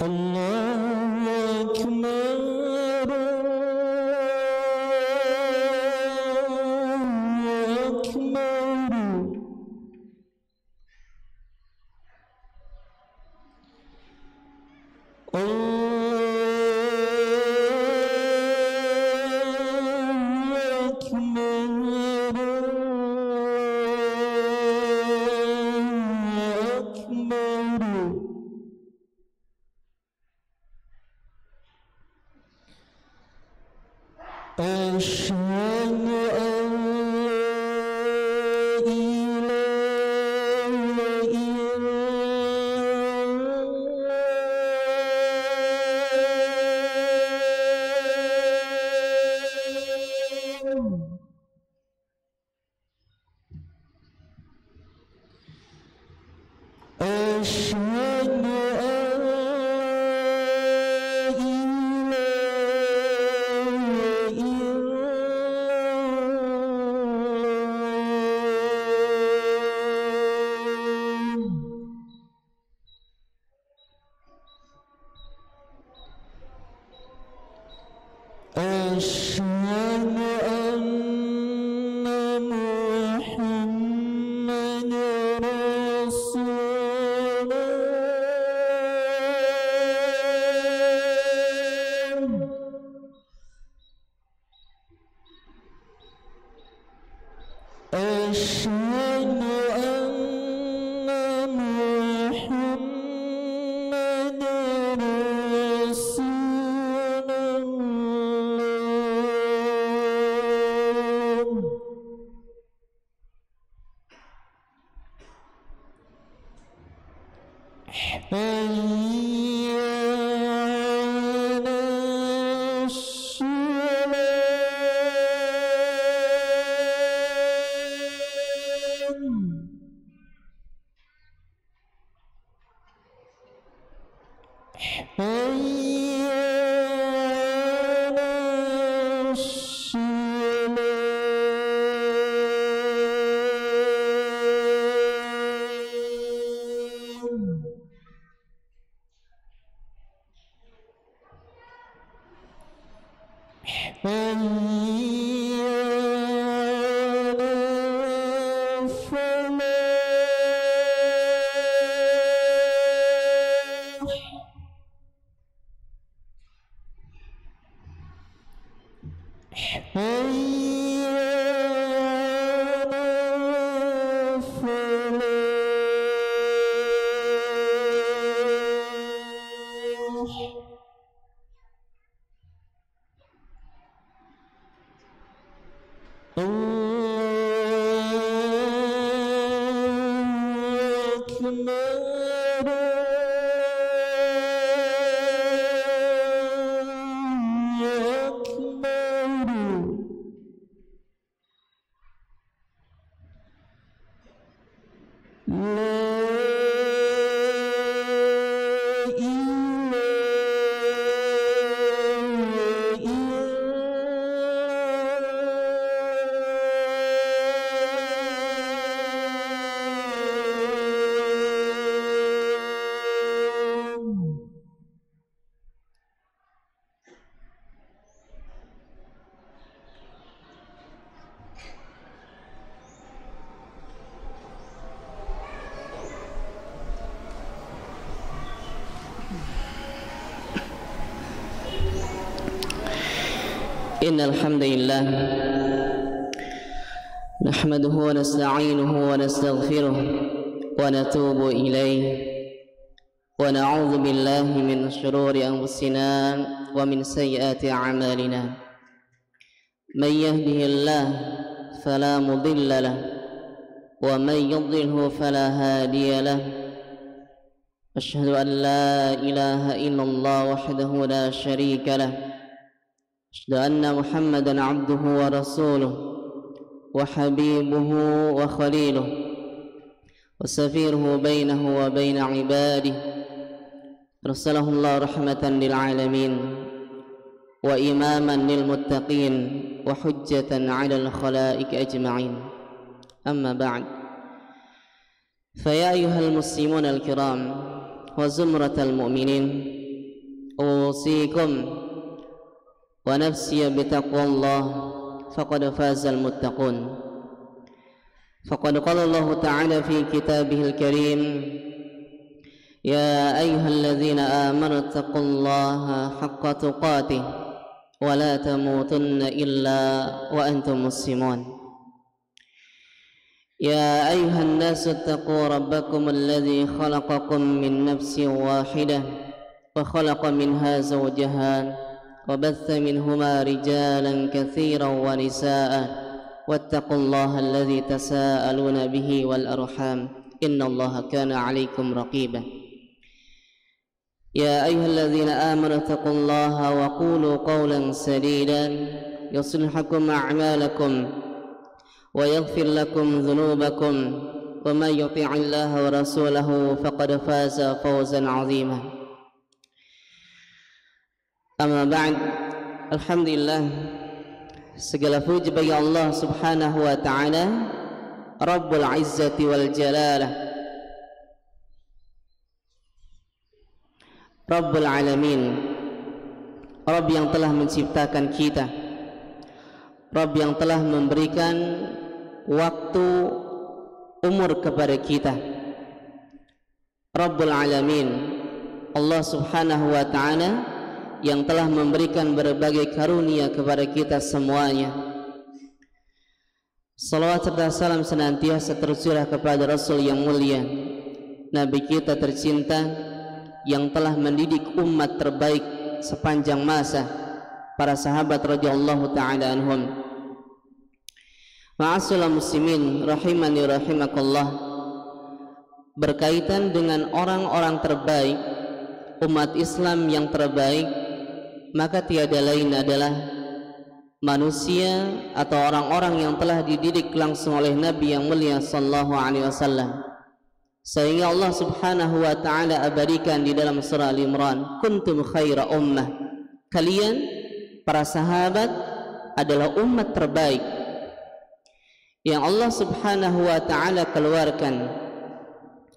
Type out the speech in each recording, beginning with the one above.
الله أكبر أشهد أن لا إله إلا الله أشهد أشهد أن محمد رسول الله أشهد أن محمد رسول الله حي على إن الحمد لله نحمده ونستعينه ونستغفره ونتوب إليه ونعوذ بالله من شرور أنفسنا ومن سيئات أعمالنا من يهده الله فلا مضل له ومن يضلله فلا هادي له أشهد أن لا إله إلا الله وحده لا شريك له أشهد أن محمدًا عبده ورسوله وحبيبه وخليله وسفيره بينه وبين عباده أرسله الله رحمة للعالمين وإمامًا للمتقين وحجة على الخلائق أجمعين أما بعد فيا أيها المسلمون الكرام وزمرة المؤمنين أوصيكم ونفسي بتقوى الله فقد فاز المتقون. فقد قال الله تعالى في كتابه الكريم: يا أيها الذين آمنوا اتقوا الله حق تقاته ولا تموتن إلا وأنتم مسلمون. يا أيها الناس اتقوا ربكم الذي خلقكم من نفس واحدة وخلق منها زوجها وبث منهما رجالا كثيرا ونساء واتقوا الله الذي تساءلون به والأرحام إن الله كان عليكم رقيبا. يا أيها الذين آمنوا اتقوا الله وقولوا قولا سديدا يصلح لكم أعمالكم ويغفر لكم ذنوبكم ومن يطع الله ورسوله فقد فاز فوزا عظيما. Amma ba'd, alhamdulillah, segala puji bagi Allah subhanahu wa ta'ala, Rabbul Izzati wal Jalalah, Rabbul Alamin, Rabb yang telah menciptakan kita, Rabb yang telah memberikan waktu umur kepada kita, Rabbul Alamin, Allah subhanahu wa ta'ala yang telah memberikan berbagai karunia kepada kita semuanya. Salawat serta salam senantiasa tercurah kepada Rasul yang mulia, Nabi kita tercinta yang telah mendidik umat terbaik sepanjang masa, para sahabat radhiyallahu ta'ala anhum. Ma'asyiral muslimin rahimani rahimakallah, berkaitan dengan orang-orang terbaik, umat Islam yang terbaik, maka tiada lain adalah manusia atau orang-orang yang telah dididik langsung oleh Nabi yang mulia sallallahu alaihi wasallam. Sehingga Allah subhanahu wa ta'ala abadikan di dalam surah Al-Imran, kuntum khaira ummah, kalian para sahabat adalah umat terbaik yang Allah subhanahu wa ta'ala keluarkan.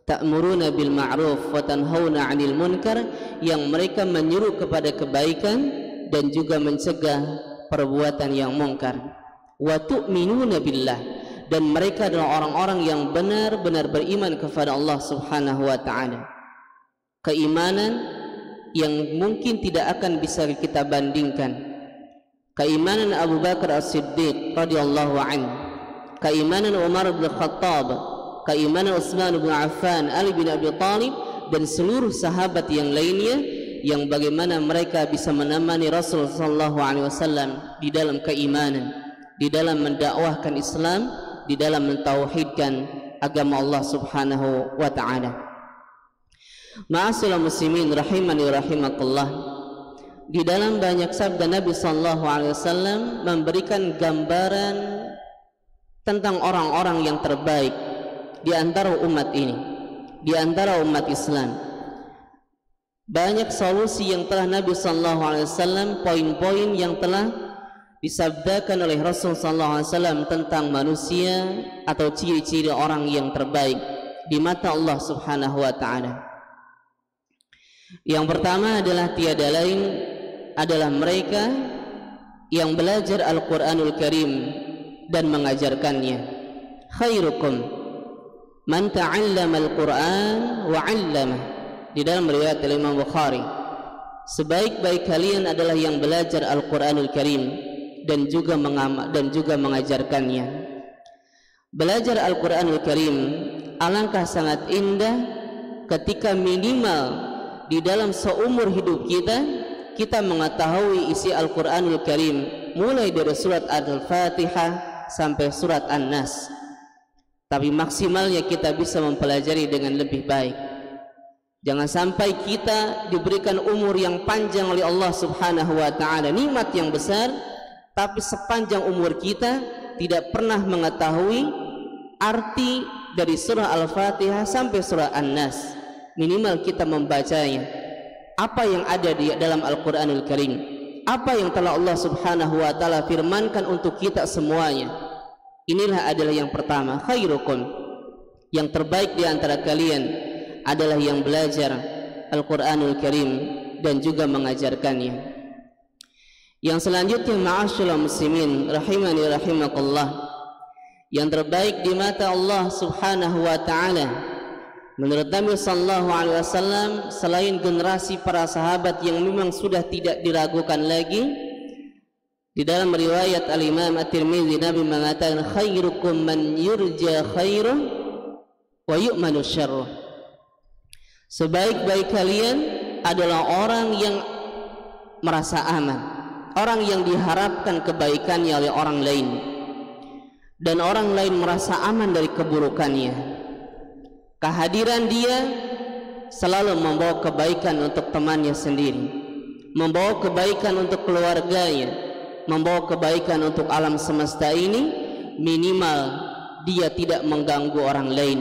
Ta'muruna bil ma'ruf wa tanhauna 'anil munkar, yang mereka menyuruh kepada kebaikan dan juga mencegah perbuatan yang mungkar. Wa tu'minuna billah, dan mereka adalah orang-orang yang benar-benar beriman kepada Allah subhanahu wa ta'ala. Keimanan yang mungkin tidak akan bisa kita bandingkan. Keimanan Abu Bakar As-Siddiq radhiyallahu anhu, keimanan Umar bin Khattab, keimanan Utsman bin Affan, Ali bin Abi Thalib, dan seluruh sahabat yang lainnya, yang bagaimana mereka bisa menemani Rasul sallallahu alaihi wasallam di dalam keimanan, di dalam mendakwahkan Islam, di dalam mentauhidkan agama Allah subhanahu wa ta'ala. Ma'asyiral muslimin rahimani rahimakallah, di dalam banyak sabda Nabi sallallahu alaihi wasallam memberikan gambaran tentang orang-orang yang terbaik di antara umat ini, di antara umat Islam. Banyak solusi yang telah Nabi sallallahu alaihi wasallam, poin-poin yang telah disabdakan oleh Rasul sallallahu alaihi wasallam tentang manusia atau ciri-ciri orang yang terbaik di mata Allah subhanahu wa ta'ala. Yang pertama adalah tiada lain adalah mereka yang belajar Al-Quranul Karim dan mengajarkannya. Khairukum man ta'allama al-Qur'an wa 'allamah, di dalam riwayat Imam Bukhari, sebaik-baik kalian adalah yang belajar Al-Qur'anul Karim dan juga mengajarkannya. Belajar Al-Qur'anul Karim alangkah sangat indah ketika minimal di dalam seumur hidup kita mengetahui isi Al-Qur'anul Karim mulai dari surat Al-Fatihah sampai surat An-Nas. Tapi maksimalnya kita bisa mempelajari dengan lebih baik. Jangan sampai kita diberikan umur yang panjang oleh Allah subhanahu wa ta'ala, nikmat yang besar, tapi sepanjang umur kita tidak pernah mengetahui arti dari surah Al-Fatihah sampai surah An-Nas. Minimal kita membacanya, apa yang ada di dalam Al-Quranul Karim, apa yang telah Allah subhanahu wa ta'ala firmankan untuk kita semuanya. Inilah adalah yang pertama. Khairukum, yang terbaik di antara kalian adalah yang belajar Al-Quranul Karim dan juga mengajarkannya. Yang selanjutnya, ma'asyiral muslimin rahimani rahimakumullah, yang terbaik di mata Allah Subhanahu wa taala menurut Nabi sallallahu alaihi wasallam, selain generasi para sahabat yang memang sudah tidak diragukan lagi, di dalam riwayat Al-Imam At-Tirmidzi, Nabi mengatakan, khairukum man yurja khairuh wa yu'manu syarruh. Sebaik-baik kalian adalah orang yang merasa aman, orang yang diharapkan kebaikannya oleh orang lain, dan orang lain merasa aman dari keburukannya. Kehadiran dia selalu membawa kebaikan untuk temannya sendiri, membawa kebaikan untuk keluarganya, membawa kebaikan untuk alam semesta ini. Minimal dia tidak mengganggu orang lain,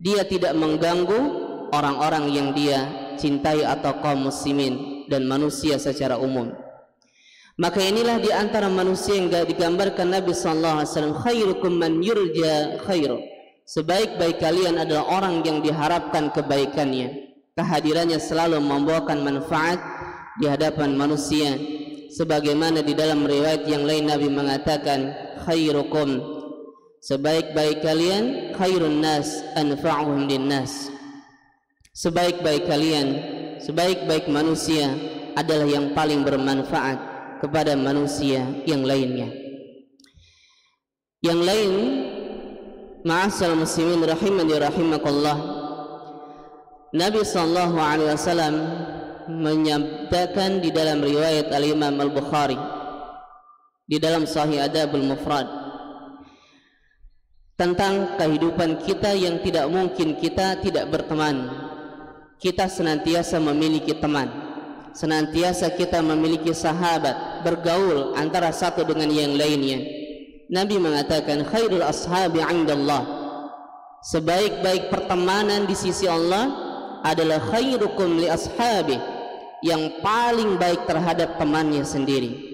dia tidak mengganggu orang-orang yang dia cintai atau kaum muslimin dan manusia secara umum. Maka inilah di antara manusia yang digambarkan Nabi sallallahu alaihi wasallam, khairukum man yurja khairu. Sebaik-baik kalian adalah orang yang diharapkan kebaikannya. Kehadirannya selalu membawakan manfaat di hadapan manusia. Sebagaimana di dalam riwayat yang lain Nabi mengatakan, khairukum, sebaik-baik kalian, khairun nas anfa'uhum linnas. Sebaik-baik kalian, sebaik-baik manusia adalah yang paling bermanfaat kepada manusia yang lainnya. Yang lain, ma'asyiral muslimin rahimani rahimakumullah, Nabi sallallahu alaihi wasallam menyabdakan di dalam riwayat Al-Imam Al-Bukhari di dalam Sahih Adabul Mufrad tentang kehidupan kita yang tidak mungkin kita tidak berteman. Kita senantiasa memiliki teman, senantiasa kita memiliki sahabat, bergaul antara satu dengan yang lainnya. Nabi mengatakan, khairul ashabi 'indallah, sebaik-baik pertemanan di sisi Allah adalah khairukum li ashabi, yang paling baik terhadap temannya sendiri.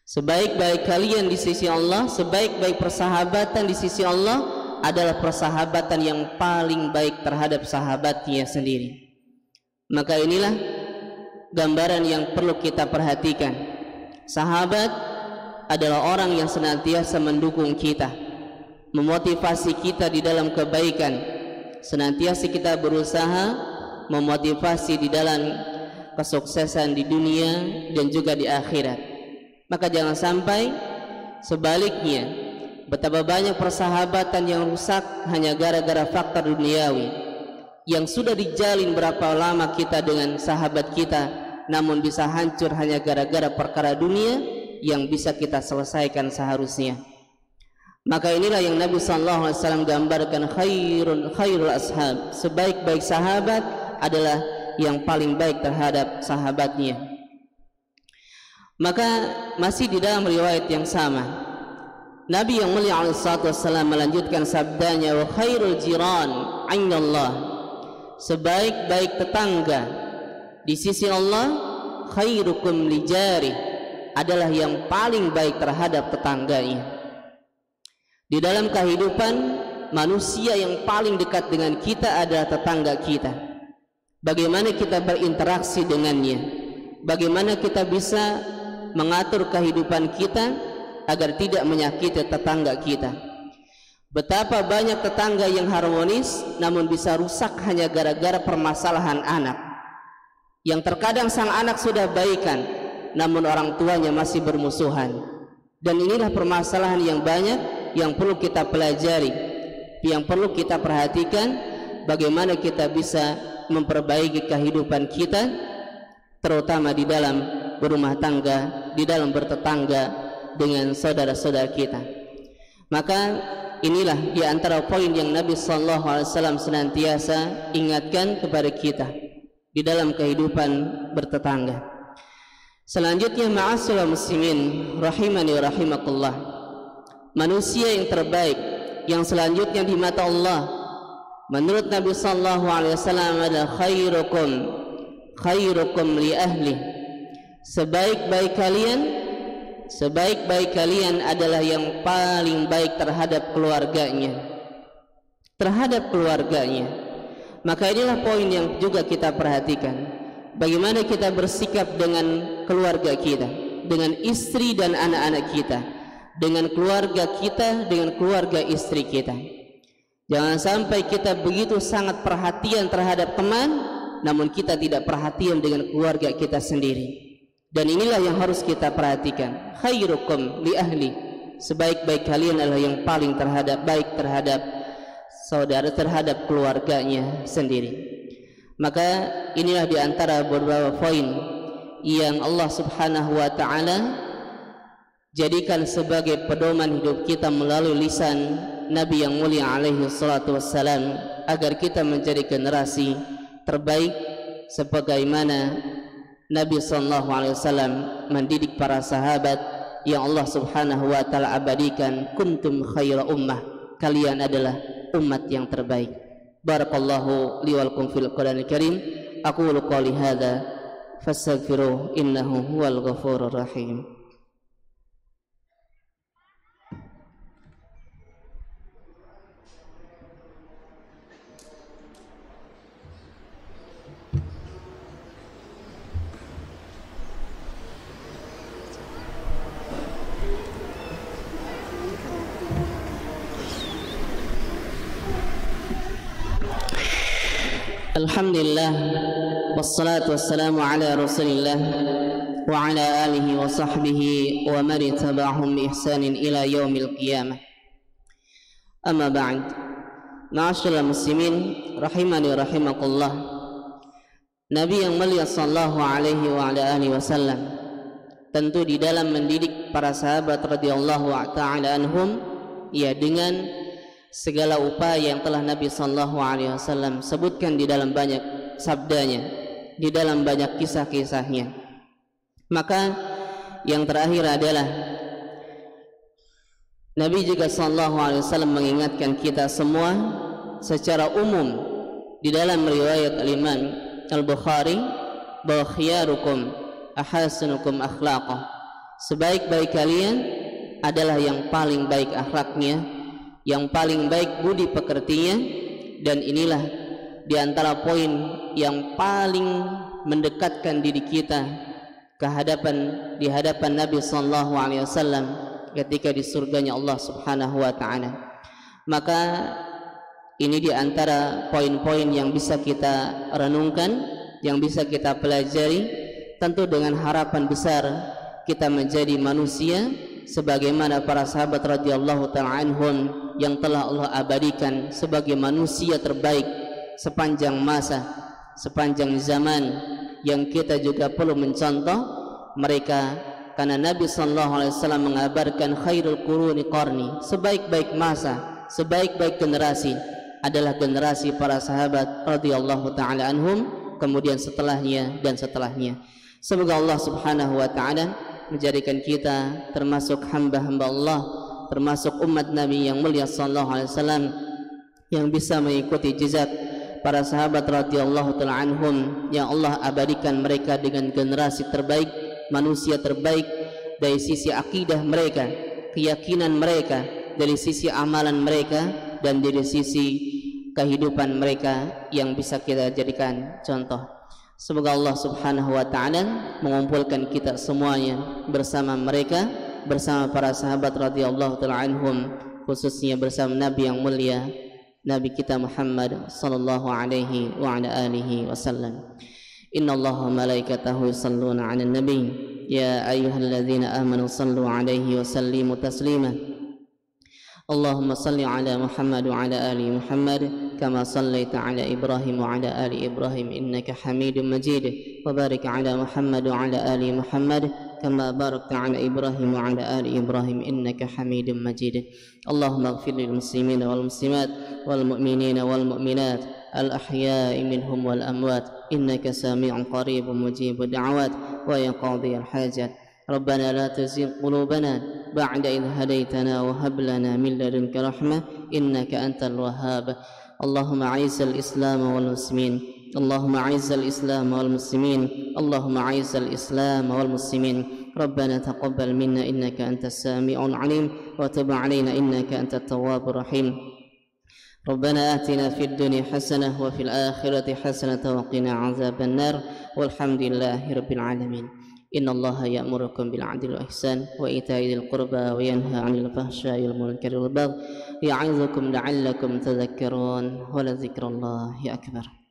Sebaik-baik kalian di sisi Allah, sebaik-baik persahabatan di sisi Allah adalah persahabatan yang paling baik terhadap sahabatnya sendiri. Maka inilah gambaran yang perlu kita perhatikan. Sahabat adalah orang yang senantiasa mendukung kita, memotivasi kita di dalam kebaikan. Senantiasa kita berusaha memotivasi di dalam kesuksesan di dunia dan juga di akhirat. Maka jangan sampai sebaliknya, betapa banyak persahabatan yang rusak hanya gara-gara faktor duniawi, yang sudah dijalin berapa lama kita dengan sahabat kita, namun bisa hancur hanya gara-gara perkara dunia yang bisa kita selesaikan seharusnya. Maka inilah yang Nabi sallallahu alaihi wasallam gambarkan, khairul ashab, sebaik-baik sahabat adalah yang paling baik terhadap sahabatnya. Maka masih di dalam riwayat yang sama, Nabi yang mulia alaihi salatu wasallam melanjutkan sabdanya, wa khairul jiran 'indallah, sebaik-baik tetangga di sisi Allah, khairukum li jari, adalah yang paling baik terhadap tetangganya. Di dalam kehidupan manusia yang paling dekat dengan kita adalah tetangga kita. Bagaimana kita berinteraksi dengannya, bagaimana kita bisa mengatur kehidupan kita agar tidak menyakiti tetangga kita. Betapa banyak tetangga yang harmonis namun bisa rusak hanya gara-gara permasalahan anak, yang terkadang sang anak sudah baikan namun orang tuanya masih bermusuhan. Dan inilah permasalahan yang banyak yang perlu kita pelajari, yang perlu kita perhatikan, bagaimana kita bisa memperbaiki kehidupan kita, terutama di dalam berumah tangga, di dalam bertetangga dengan saudara-saudara kita. Maka inilah di antara poin yang Nabi sallallahu alaihi wasallam senantiasa ingatkan kepada kita di dalam kehidupan bertetangga. Selanjutnya, ma'asyiral muslimin rahimani wa rahimakumullah, manusia yang terbaik yang selanjutnya di mata Allah menurut Nabi sallallahu alaihi wasallam adalah khairukum li ahli, sebaik-baik kalian adalah yang paling baik terhadap keluarganya. Maka inilah poin yang juga kita perhatikan. bagaimana kita bersikap dengan keluarga kita, dengan istri dan anak-anak kita, dengan keluarga kita, dengan keluarga istri kita. Jangan sampai kita begitu sangat perhatian terhadap teman, namun kita tidak perhatian dengan keluarga kita sendiri. Dan inilah yang harus kita perhatikan. Khairukum li ahli, sebaik-baik kalian adalah yang paling baik terhadap saudara, terhadap keluarganya sendiri. Maka inilah diantara beberapa poin yang Allah Subhanahu wa ta'ala jadikan sebagai pedoman hidup kita melalui lisan Nabi yang mulia alaihi salatu wassalam, agar kita menjadi generasi terbaik sebagaimana Nabi sallallahu alaihi wasallam mendidik para sahabat yang Allah Subhanahu wa taala abadikan, kuntum khaira ummah, kalian adalah umat yang terbaik. Barakallahu li wa lakum fil Qur'anil Karim. Aqulu qouli hadza fastaghfiruhu innahu huwal ghafurur rahim. Alhamdulillah, wassalatu wassalamu ala rasulillah wa ala alihi wa sahbihi wa man taba'ahum bi ihsanin ila yaumil qiyamah. Amma ba'd. Ma'asyiral muslimin rahimani rahimakumullah. Nabi yang mulia sallallahu alaihi wa ala alihi wasallam tentu di dalam mendidik para sahabat radhiyallahu ta'ala anhum, ya, dengan segala upaya yang telah Nabi sallallahu alaihi wasallam sebutkan di dalam banyak sabdanya, di dalam banyak kisah-kisahnya. Maka yang terakhir adalah Nabi juga sallallahu alaihi wasallam mengingatkan kita semua secara umum di dalam riwayat Al-Imam Al-Bukhari bahwa khiyarukum ahasinukum akhlaqah, sebaik-baik kalian adalah yang paling baik akhlaknya, yang paling baik budi pekertinya. Dan inilah diantara poin yang paling mendekatkan diri kita di hadapan Nabi sallallahu alaihi wasallam ketika di surganya Allah Subhanahu wa taala. Maka ini diantara poin-poin yang bisa kita renungkan, yang bisa kita pelajari, tentu dengan harapan besar kita menjadi manusia sebagaimana para sahabat radhiyallahu ta'ala anhum yang telah Allah abadikan sebagai manusia terbaik sepanjang masa, sepanjang zaman, yang kita juga perlu mencontoh mereka, karena Nabi sallallahu alaihi wasallam mengabarkan khairul quruni qarni, sebaik-baik masa, sebaik-baik generasi adalah generasi para sahabat radhiyallahu ta'ala anhum, kemudian setelahnya dan setelahnya. Semoga Allah Subhanahu wa ta'ala menjadikan kita termasuk hamba-hamba Allah, termasuk umat Nabi yang mulia sallallahu alaihi wasallam yang bisa mengikuti jejak para sahabat radhiyallahu ta'ala anhum yang Allah abadikan mereka dengan generasi terbaik, manusia terbaik dari sisi akidah mereka, keyakinan mereka, dari sisi amalan mereka, dan dari sisi kehidupan mereka yang bisa kita jadikan contoh. Semoga Allah Subhanahu wa ta'ala mengumpulkan kita semuanya bersama mereka, bersama para sahabat radhiyallahu ta'ala anhum, khususnya bersama Nabi yang mulia, Nabi kita Muhammad sallallahu alaihi wa ala alihi wasallam. Innallaha wa malaikatahu yusalluna 'alan nabi ya ayyuhalladzina amanu sallu 'alaihi wa sallimu taslima. Allahumma salli ala Muhammad wa ala ali Muhammad kama sallaita ala Ibrahim wa ala ali Ibrahim innaka Hamidum Majid, wa barik ala Muhammad wa ala ali Muhammad kama barakta ala Ibrahim wa ala ali Ibrahim innaka Hamidum Majid. Allahumma ighfir lil muslimin wal muslimat wal mu'minin wal mu'minat al ahya'i minhum wal amwat innaka sami'un qaribun mujibud da'awat wa ya qadhiyal hajat. ربنا لا تزغ قلوبنا بعد إذ هديتنا وهب لنا من لدنك رحمة إنك أنت الوهاب. اللهم أعز الإسلام والمسلمين، اللهم أعز الإسلام والمسلمين، اللهم أعز الإسلام والمسلمين. ربنا تقبل منا إنك أنت السميع العليم وتب علينا إنك أنت التواب الرحيم. ربنا آتنا في الدنيا حسنة وفي الآخرة حسنة وقنا عذاب النار والحمد لله رب العالمين. إن الله يأمركم بالعدل والإحسان وإيتاء ذي القربى وينهى عن الفحشاء والمنكر والبغي يعظكم لعلكم تذكرون ولذكر الله أكبر.